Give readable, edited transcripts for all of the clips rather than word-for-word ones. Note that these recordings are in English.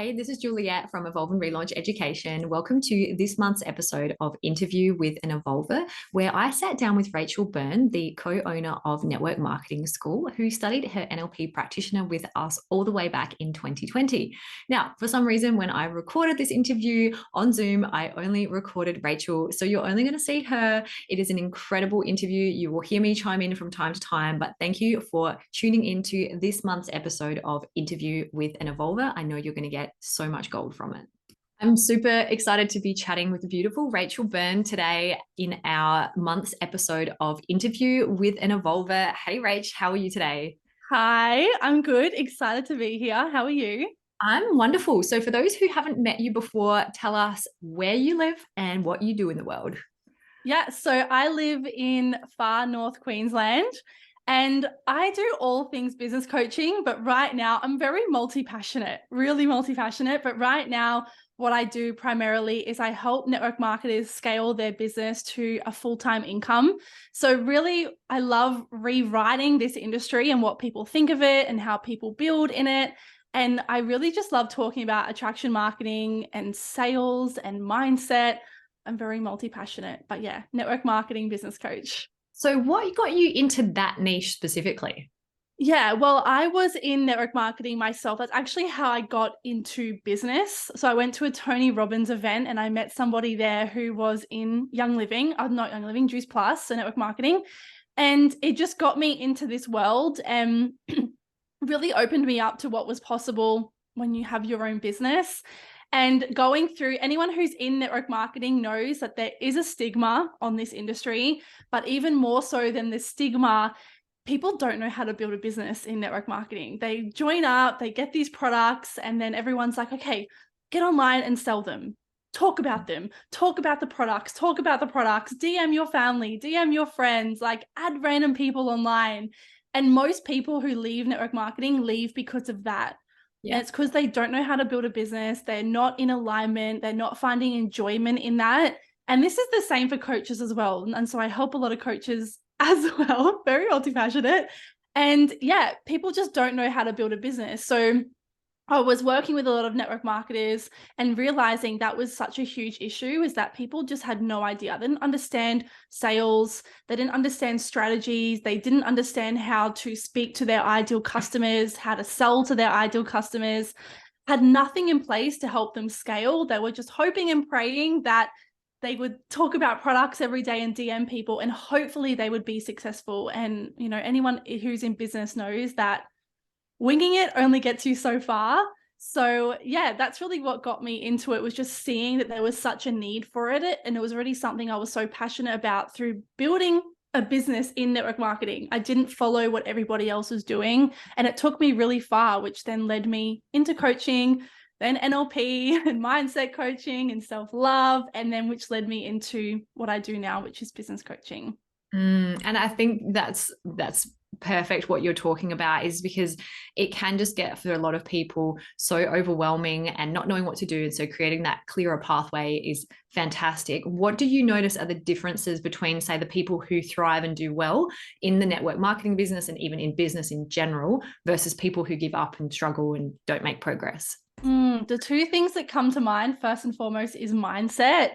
Hey, this is Juliet from Evolve and Relaunch Education. Welcome to this month's episode of Interview with an Evolver, where I sat down with Rachael Byrne, the co-owner of Network Marketing School, who studied her NLP practitioner with us all the way back in 2020. Now, for some reason, when I recorded this interview on Zoom, I only recorded Rachael. So you're only going to see her. It is an incredible interview. You will hear me chime in from time to time, but thank you for tuning into this month's episode of Interview with an Evolver. I know you're going to get so much gold from it. I'm super excited to be chatting with the beautiful Rachael Byrne today in our month's episode of Interview with an Evolver. Hey, Rach, how are you today? Hi, I'm good. Excited to be here. How are you? I'm wonderful. So, for those who haven't met you before, tell us where you live and what you do in the world. Yeah, so I live in far north Queensland and I do all things business coaching, but right now I'm very multi-passionate, really multi-passionate. But right now, what I do primarily is I help network marketers scale their business to a full-time income. So really, I love rewriting this industry and what people think of it and how people build in it. And I really just love talking about attraction marketing and sales and mindset. I'm very multi-passionate, but yeah, network marketing business coach. So, what got you into that niche specifically? Yeah, well, I was in network marketing myself. That's actually how I got into business. So I went to a Tony Robbins event and I met somebody there who was in Young Living, not Young Living, Juice Plus, so network marketing. And it just got me into this world and really opened me up to what was possible when you have your own business. And going through, anyone who's in network marketing knows that there is a stigma on this industry, but even more so than the stigma, people don't know how to build a business in network marketing. They join up, they get these products, and then everyone's like, okay, get online and sell them. Talk about them, talk about the products, DM your family, DM your friends, like add random people online. And most people who leave network marketing leave because of that. Yeah. And it's because they don't know how to build a business. They're not in alignment. They're not finding enjoyment in that. And this is the same for coaches as well. And so I help a lot of coaches as well, very multi-passionate. And yeah, people just don't know how to build a business. So I was working with a lot of network marketers and realizing that was such a huge issue, is that people just had no idea. They didn't understand sales. They didn't understand strategies. They didn't understand how to speak to their ideal customers, how to sell to their ideal customers, had nothing in place to help them scale. They were just hoping and praying that they would talk about products every day and DM people, and hopefully they would be successful. And, you know, anyone who's in business knows that winging it only gets you so far. So yeah, that's really what got me into it, was just seeing that there was such a need for it. And it was already something I was so passionate about through building a business in network marketing. I didn't follow what everybody else was doing. And it took me really far, which then led me into coaching, then NLP and mindset coaching and self-love, and then which led me into what I do now, which is business coaching. And I think that's perfect what you're talking about, is because it can just get, for a lot of people, so overwhelming and not knowing what to do. And so creating that clearer pathway is fantastic. What do you notice are the differences between, say, the people who thrive and do well in the network marketing business and even in business in general versus people who give up and struggle and don't make progress? The two things that come to mind first and foremost is mindset.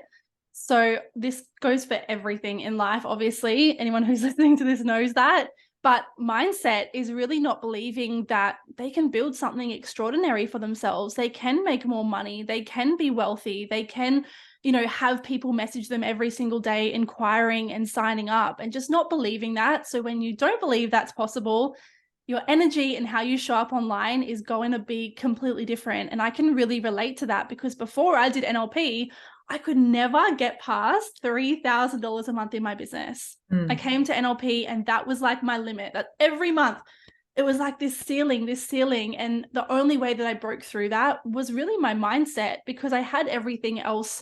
So this goes for everything in life. Obviously, anyone who's listening to this knows that. But mindset is really not believing that they can build something extraordinary for themselves. They can make more money. They can be wealthy. They can, have people message them every single day, inquiring and signing up, and just not believing that. So when you don't believe that's possible, your energy and how you show up online is going to be completely different. And I can really relate to that, because before I did NLP, I could never get past $3,000 a month in my business. I came to NLP and that was like my limit. That every month it was like this ceiling. And the only way that I broke through that was really my mindset, because I had everything else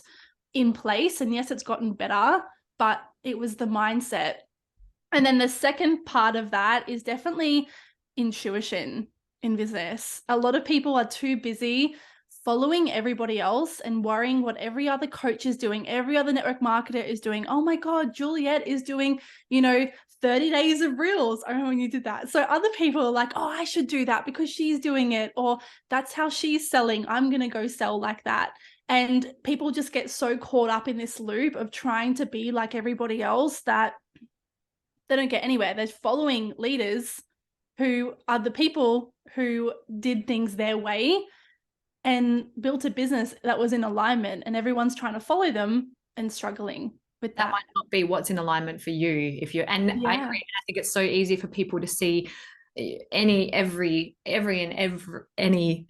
in place. And yes, it's gotten better, but it was the mindset. And then the second part of that is definitely intuition in business. A lot of people are too busy following everybody else and worrying what every other coach is doing, every other network marketer is doing. Oh my God, Juliet is doing, 30 days of reels. I remember when you did that. So other people are like, oh, I should do that because she's doing it, or that's how she's selling. I'm going to go sell like that. And people just get so caught up in this loop of trying to be like everybody else that they don't get anywhere. They're following leaders who are the people who did things their way and built a business that was in alignment, and everyone's trying to follow them and struggling with That that. might not be what's in alignment for you. If you're, and I agree, I think it's so easy for people to see any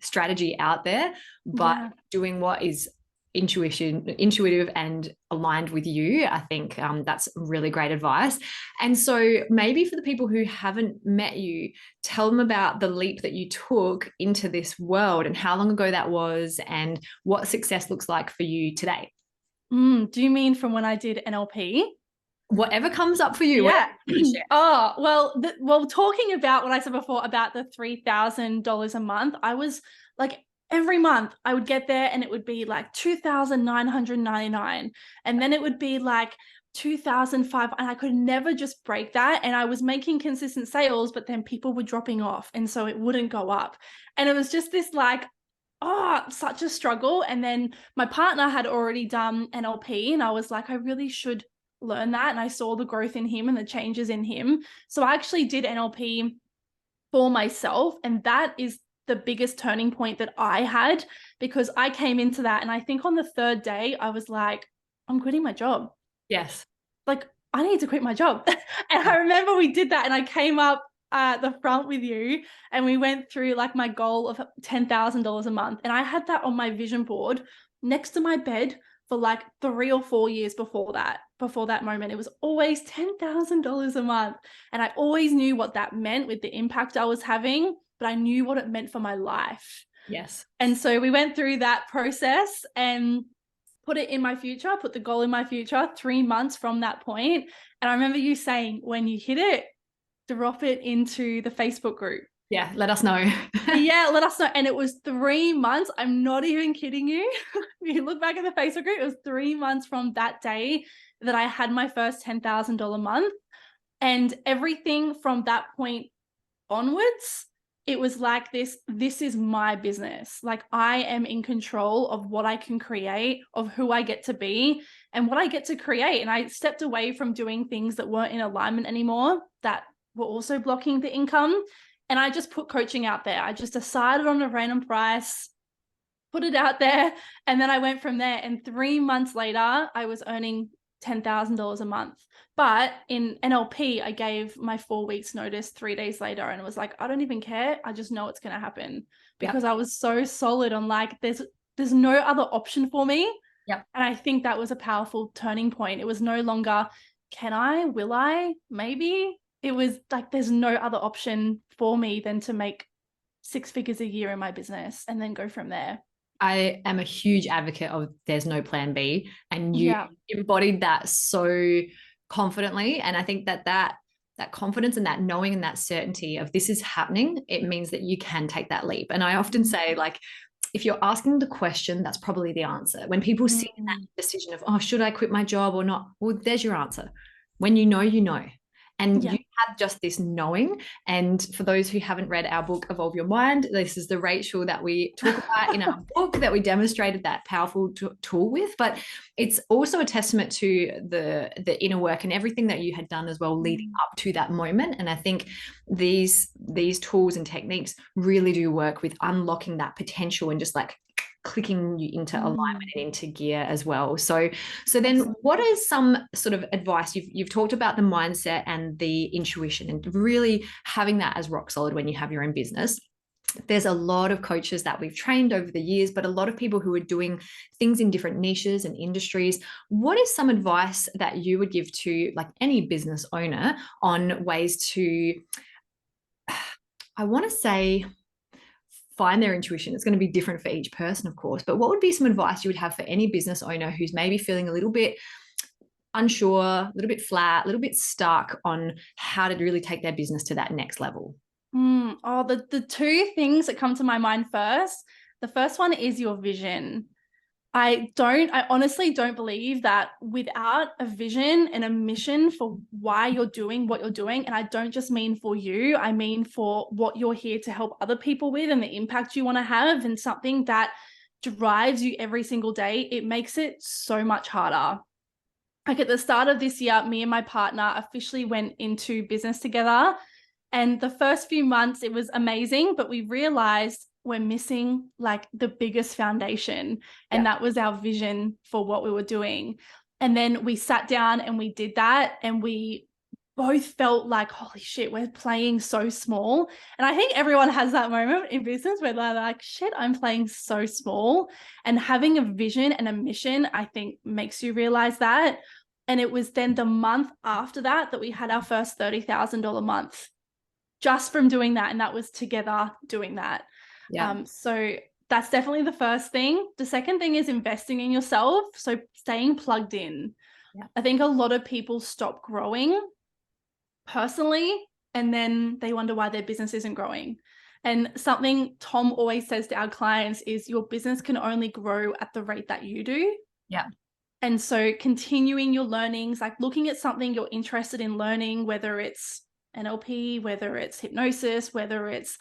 strategy out there, but doing what is intuitive and aligned with you, I think that's really great advice. And so maybe for the people who haven't met you, tell them about the leap that you took into this world and how long ago that was and what success looks like for you today. Do you mean from when I did NLP? Whatever comes up for you. Yeah. Oh, well, talking about what I said before about the $3,000 a month, I was like, every month I would get there and it would be like 2,999, and then it would be like 2,005, and I could never just break that. And I was making consistent sales, but then people were dropping off, and so it wouldn't go up. And it was just this like, oh, such a struggle. And then my partner had already done NLP, and I was like, I really should learn that. And I saw the growth in him and the changes in him. So I actually did NLP for myself. And that is the biggest turning point that I had, because I came into that. And I think on the third day, I was like, I'm quitting my job. Yes. Like, I need to quit my job. And I remember we did that, and I came up at the front with you, and we went through like my goal of $10,000 a month. And I had that on my vision board next to my bed for like 3 or 4 years before that moment. It was always $10,000 a month. And I always knew what that meant with the impact I was having, but I knew what it meant for my life. Yes. And so we went through that process and put it in my future, put the goal in my future 3 months from that point. And I remember you saying, when you hit it, drop it into the Facebook group. Yeah, let us know. Yeah, let us know. And it was 3 months. I'm not even kidding you. If you look back at the Facebook group, it was 3 months from that day that I had my first $10,000 month. And everything from that point onwards, it was like this is my business. Like, I am in control of what I can create, of who I get to be and what I get to create. And I stepped away from doing things that weren't in alignment anymore, that were also blocking the income. And I just put coaching out there. I just decided on a random price, put it out there, and then I went from there. And 3 months later, I was earning $10,000 a month. But in NLP, I gave my 4 weeks notice 3 days later, and it was like, I don't even care. I just know it's going to happen, because I was so solid on like, there's no other option for me. Yep. And I think that was a powerful turning point. It was no longer, can I, will I, maybe. It was like, there's no other option for me than to make 6 figures a year in my business and then go from there. I am a huge advocate of there's no plan B, and you embodied that so confidently. And I think that confidence and that knowing and that certainty of this is happening, it means that you can take that leap. And I often say, like, if you're asking the question, that's probably the answer. When people sit in that decision of, oh, should I quit my job or not? Well, there's your answer. When you know, you know. And you have just this knowing. And for those who haven't read our book, Evolve Your Mind, this is the Rachael that we talk about in our book, that we demonstrated that powerful tool with. But it's also a testament to the inner work and everything that you had done as well leading up to that moment. And I think these tools and techniques really do work with unlocking that potential and just like clicking you into alignment and into gear as well. So then what is some sort of advice? You've talked about the mindset and the intuition and really having that as rock solid when you have your own business. There's a lot of coaches that we've trained over the years, but a lot of people who are doing things in different niches and industries. What is some advice that you would give to like any business owner on ways to, I want to say, find their intuition? It's going to be different for each person, of course, but what would be some advice you would have for any business owner who's maybe feeling a little bit unsure, a little bit flat, a little bit stuck on how to really take their business to that next level? Oh, the two things that come to my mind first, the first one is your vision. I honestly don't believe that without a vision and a mission for why you're doing what you're doing, and I don't just mean for you, I mean for what you're here to help other people with and the impact you want to have, and something that drives you every single day, it makes it so much harder. Like at the start of this year, me and my partner officially went into business together. And the first few months, it was amazing, but we realized we're missing like the biggest foundation. Yeah. And that was our vision for what we were doing. And then we sat down and we did that. And we both felt like, holy shit, we're playing so small. And I think everyone has that moment in business where they're like, shit, I'm playing so small. And having a vision and a mission, I think makes you realize that. And it was then the month after that that we had our first $30,000 month just from doing that. And that was together doing that. Yeah. So that's definitely the first thing. The second thing is investing in yourself. So staying plugged in. Yeah. I think a lot of people stop growing personally, and then they wonder why their business isn't growing. And something Tom always says to our clients is your business can only grow at the rate that you do. Yeah. And so continuing your learnings, like looking at something you're interested in learning, whether it's NLP, whether it's hypnosis, whether it's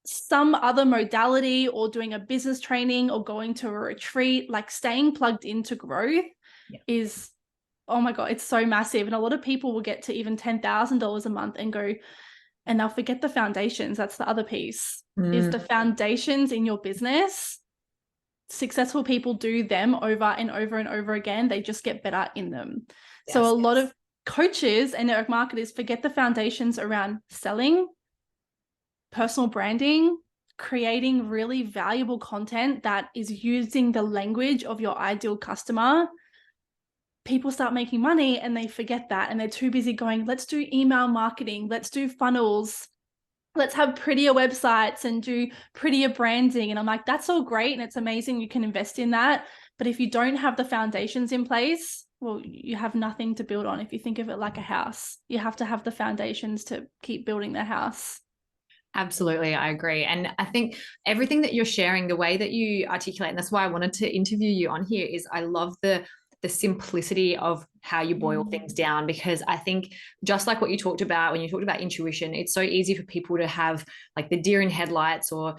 some other modality, or doing a business training or going to a retreat, like staying plugged into growth is, oh my God, it's so massive. And a lot of people will get to even $10,000 a month and go, and they'll forget the foundations. That's the other piece, is the foundations in your business. Successful people do them over and over and over again. They just get better in them. Yes, so a lot of coaches and network marketers forget the foundations around selling, personal branding, creating really valuable content that is using the language of your ideal customer. People start making money and they forget that, and they're too busy going, let's do email marketing, let's do funnels, let's have prettier websites and do prettier branding. And I'm like, that's all great and it's amazing, you can invest in that, but if you don't have the foundations in place, well, you have nothing to build on. If you think of it like a house, you have to have the foundations to keep building the house. Absolutely, I agree. And I think everything that you're sharing, the way that you articulate, and that's why I wanted to interview you on here, is I love the simplicity of how you boil things down, because I think just like what you talked about when you talked about intuition, it's so easy for people to have like the deer in headlights or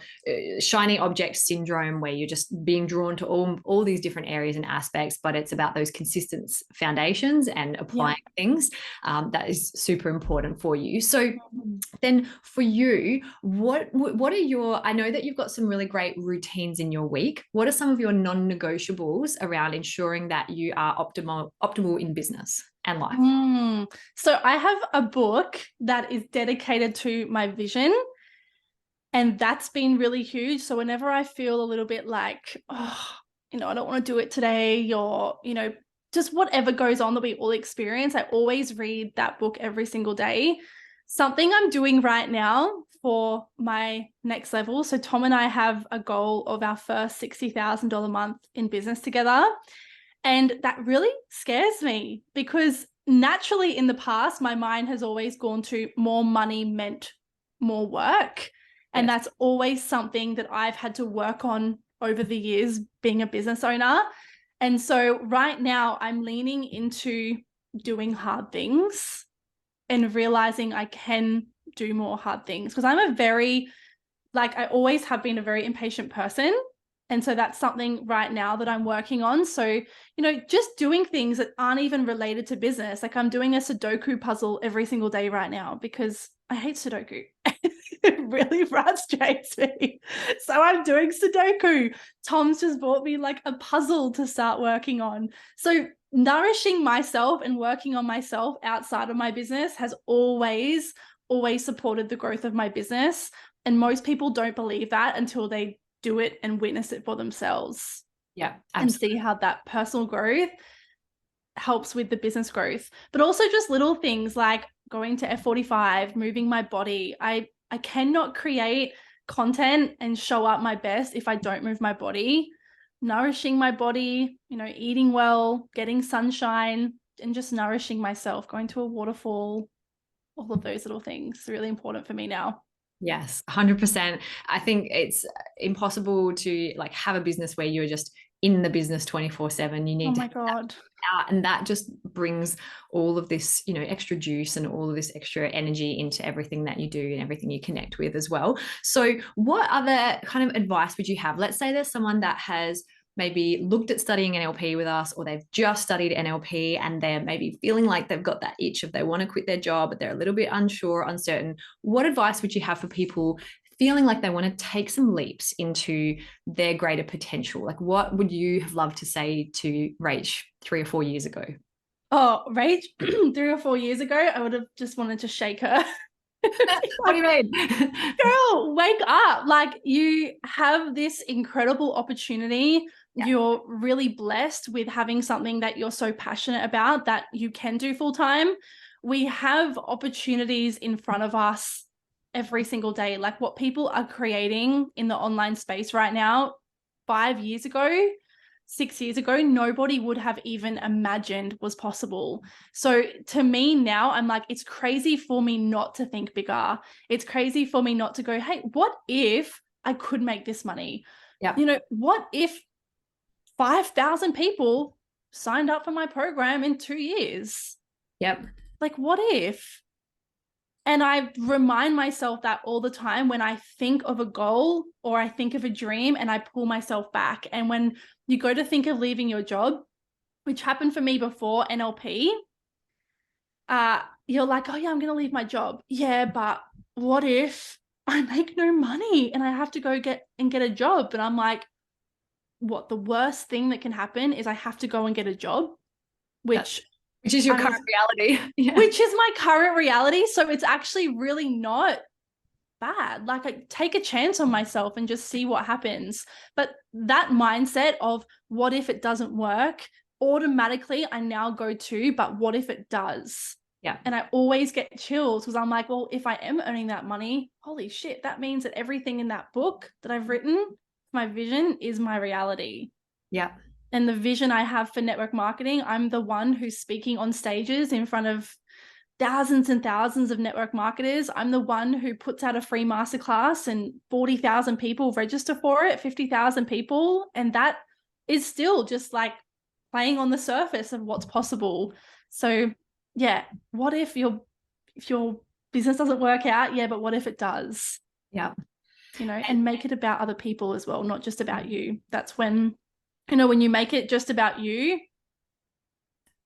shiny object syndrome, where you're just being drawn to all these different areas and aspects, but it's about those consistent foundations and applying things that is super important for you. So then for you, what are your, I know that you've got some really great routines in your week. What are some of your non-negotiables around ensuring that you are optimal in business and life? So I have a book that is dedicated to my vision, and that's been really huge. So whenever I feel a little bit like, oh, I don't want to do it today, or, just whatever goes on that we all experience, I always read that book every single day. Something I'm doing right now for my next level. So Tom and I have a goal of our first $60,000 a month in business together. And that really scares me, because naturally in the past, my mind has always gone to more money meant more work. And that's always something that I've had to work on over the years being a business owner. And so right now I'm leaning into doing hard things and realizing I can do more hard things, because I'm I always have been a very impatient person. And so that's something right now that I'm working on. So, just doing things that aren't even related to business. Like I'm doing a Sudoku puzzle every single day right now because I hate Sudoku. It really frustrates me. So I'm doing Sudoku. Tom's just bought me like a puzzle to start working on. So nourishing myself and working on myself outside of my business has always supported the growth of my business. And most people don't believe that until they do it and witness it for themselves. Yeah, absolutely. And see how that personal growth helps with the business growth. But also just little things like going to F45, moving my body. I cannot create content and show up my best if I don't move my body. Nourishing my body, eating well, getting sunshine, and just nourishing myself, going to a waterfall, all of those little things, really important for me now. Yes, 100%. I think it's impossible to like have a business where you're just in the business 24/7. You Oh need to my have God. out, and that just brings all of this, extra juice and all of this extra energy into everything that you do and everything you connect with as well. So what other kind of advice would you have? Let's say there's someone that has maybe looked at studying NLP with us, or they've just studied NLP and they're maybe feeling like they've got that itch of they want to quit their job, but they're a little bit unsure, uncertain. What advice would you have for people feeling like they want to take some leaps into their greater potential? Like, what would you have loved to say to Rach 3 or 4 years ago? Oh, Rach, 3 or 4 years ago, I would have just wanted to shake her. What do you mean? Girl, wake up. Like, you have this incredible opportunity. Yeah. You're really blessed with having something that you're so passionate about that you can do full time. We have opportunities in front of us every single day. Like, what people are creating in the online space right now, 5 years ago, 6 years ago, nobody would have even imagined was possible. So to me now, I'm like, it's crazy for me not to think bigger. It's crazy for me not to go, hey, what if I could make this money? Yeah. What if 5,000 people signed up for my program in 2 years? Yep. Like, what if? And I remind myself that all the time when I think of a goal or I think of a dream, and I pull myself back. And when you go to think of leaving your job, which happened for me before NLP, you're like, oh yeah, I'm going to leave my job. Yeah, but what if I make no money and I have to go get a job? And I'm like, what? The worst thing that can happen is I have to go and get a job, which is your current reality. Yeah. which is my current reality. So it's actually really not bad. Like, I take a chance on myself and just see what happens. But that mindset of what if it doesn't work, automatically I now go to, but what if it does? Yeah. And I always get chills because I'm like, well, if I am earning that money, holy shit, that means that everything in that book that I've written, my vision, is my reality. Yeah. And the vision I have for network marketing, I'm the one who's speaking on stages in front of thousands and thousands of network marketers. I'm the one who puts out a free masterclass and 40,000 people register for it, 50,000 people. And that is still just like playing on the surface of what's possible. So yeah, what if your business doesn't work out? Yeah, but what if it does? Yeah. And make it about other people as well, not just about you. That's when, when you make it just about you,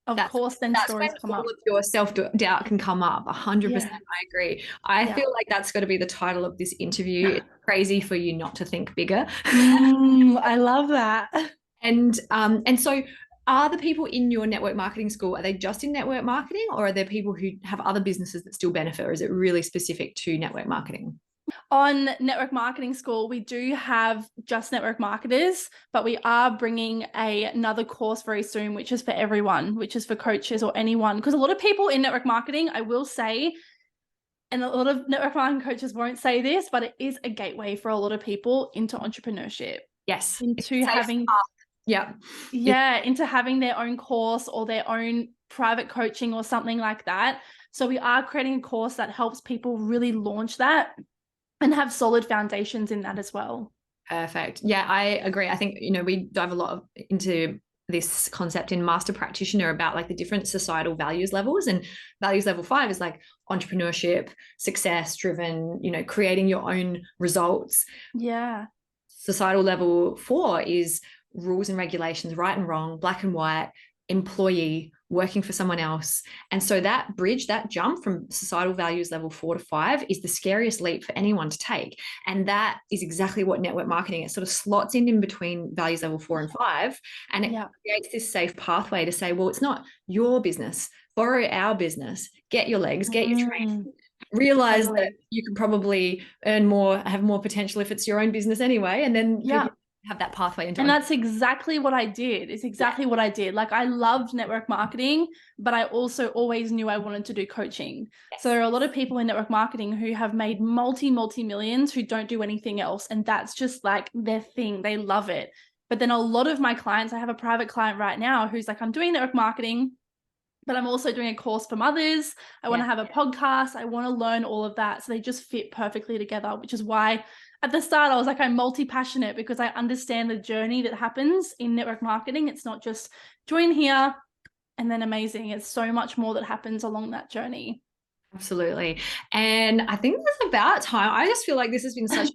of course, then stories come up. All of your self-doubt can come up. 100%. Yeah. I agree. I feel like that's got to be the title of this interview. It's crazy for you not to think bigger. I love that. And so are the people in your network marketing school, are they just in network marketing, or are there people who have other businesses that still benefit, or is it really specific to network marketing? On Network Marketing School, we do have just network marketers, but we are bringing another course very soon, which is for everyone, which is for coaches or anyone. Because a lot of people in network marketing, I will say, and a lot of network marketing coaches won't say this, but it is a gateway for a lot of people into entrepreneurship. Yes. Into having, into having their own course or their own private coaching or something like that. So we are creating a course that helps people really launch that and have solid foundations in that as well. Perfect. Yeah, I agree. I think, we dive a lot into this concept in Master Practitioner about like the different societal values levels, and values level 5 is like entrepreneurship, success driven, creating your own results. Yeah. Societal level 4 is rules and regulations, right and wrong, black and white, employee, working for someone else. And so that bridge, that jump from societal values level 4 to 5 is the scariest leap for anyone to take. And that is exactly what network marketing, it sort of slots in between values level 4 and 5. And it creates this safe pathway to say, well, it's not your business, borrow our business, get your legs, get your training. Realize that you can probably earn more, have more potential if it's your own business anyway. And then have that pathway into. And that's exactly what I did. It's exactly what I did. Like, I loved network marketing, but I also always knew I wanted to do coaching. Yes. So there are a lot of people in network marketing who have made multi-millions who don't do anything else. And that's just like their thing. They love it. But then a lot of my clients, I have a private client right now who's like, I'm doing network marketing, but I'm also doing a course for mothers. I want to have a podcast. I want to learn all of that. So they just fit perfectly together, which is why at the start, I was like, I'm multi-passionate because I understand the journey that happens in network marketing. It's not just join here and then amazing. It's so much more that happens along that journey. Absolutely. And I think that's about time. I just feel like this has been such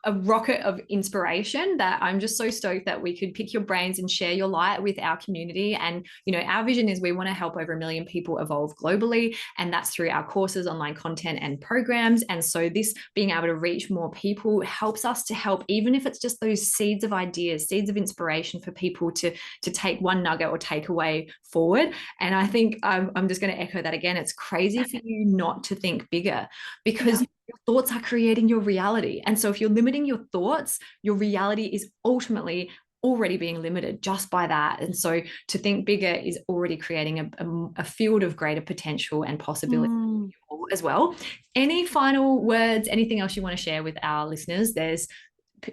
a rocket of inspiration that I'm just so stoked that we could pick your brains and share your light with our community. And, you know, our vision is we want to help over 1 million people evolve globally. And that's through our courses, online content, and programs. And so this being able to reach more people helps us to help, even if it's just those seeds of ideas, seeds of inspiration for people to take one nugget or take away forward. And I think I'm just going to echo that again. It's crazy for you not to think bigger, because your thoughts are creating your reality. And so if you're limiting your thoughts, your reality is ultimately already being limited just by that. And so to think bigger is already creating a field of greater potential and possibility as well. Any final words, anything else you want to share with our listeners? There's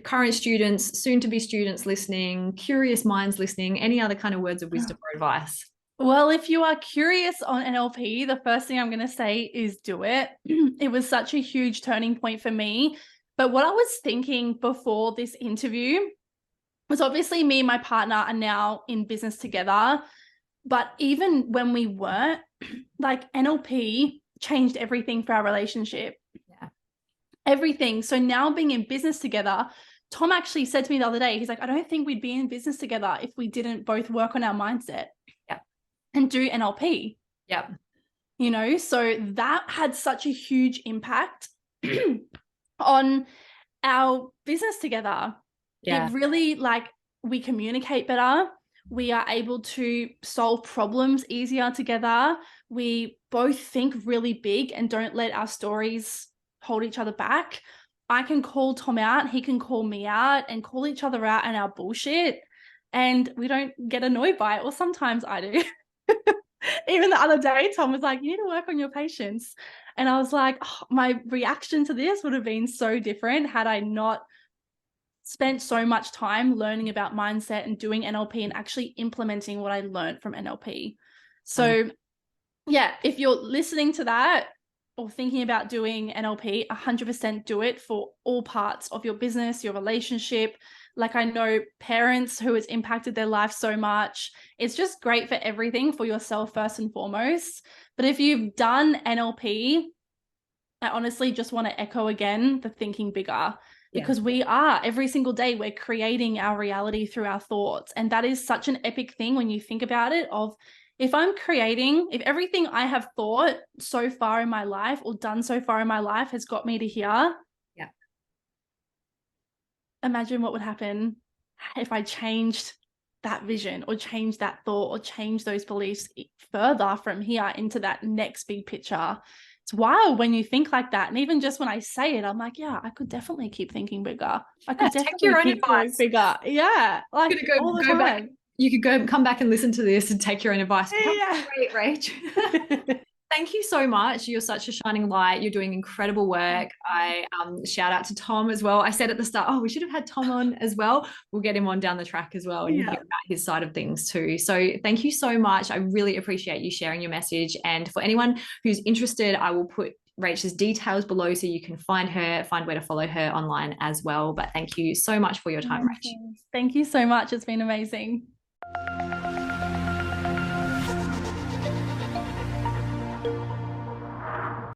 current students, soon to be students listening, curious minds listening, any other kind of words of wisdom or advice? Well, if you are curious on NLP, the first thing I'm going to say is do it. It was such a huge turning point for me. But what I was thinking before this interview was, obviously me and my partner are now in business together. But even when we weren't, like, NLP changed everything for our relationship. Yeah. Everything. So now being in business together, Tom actually said to me the other day, he's like, I don't think we'd be in business together if we didn't both work on our mindset. Yeah. And do NLP. Yep. You know, so that had such a huge impact on our business together. Yeah. It really, like, we communicate better. We are able to solve problems easier together. We both think really big and don't let our stories hold each other back. I can call Tom out, he can call me out, and call each other out and our bullshit. And we don't get annoyed by it. Or sometimes I do. Even the other day, Tom was like, you need to work on your patience. And I was like, oh, my reaction to this would have been so different had I not spent so much time learning about mindset and doing NLP and actually implementing what I learned from NLP. So yeah, if you're listening to that or thinking about doing NLP, 100% do it for all parts of your business, your relationship. Like, I know parents who it's impacted their life so much. It's just great for everything, for yourself first and foremost. But if you've done NLP, I honestly just want to echo again the thinking bigger, because we are, every single day, we're creating our reality through our thoughts. And that is such an epic thing when you think about it, of if everything I have thought so far in my life or done so far in my life has got me to here, imagine what would happen if I changed that vision or changed that thought or changed those beliefs further from here into that next big picture. It's wild when you think like that. And even just when I say it, I'm like, yeah, I could definitely keep thinking bigger. I could definitely keep going bigger. Yeah. Like, all the time. Back. You could come back and listen to this and take your own advice. Yeah. Great, Rach. Thank you so much. You're such a shining light. You're doing incredible work. I shout out to Tom as well. I said at the start, oh, we should have had Tom on as well. We'll get him on down the track as well and hear about his side of things too. So thank you so much. I really appreciate you sharing your message. And for anyone who's interested, I will put Rachel's details below so you can find where to follow her online as well. But thank you so much for your time, Rach. Thank you so much. It's been amazing.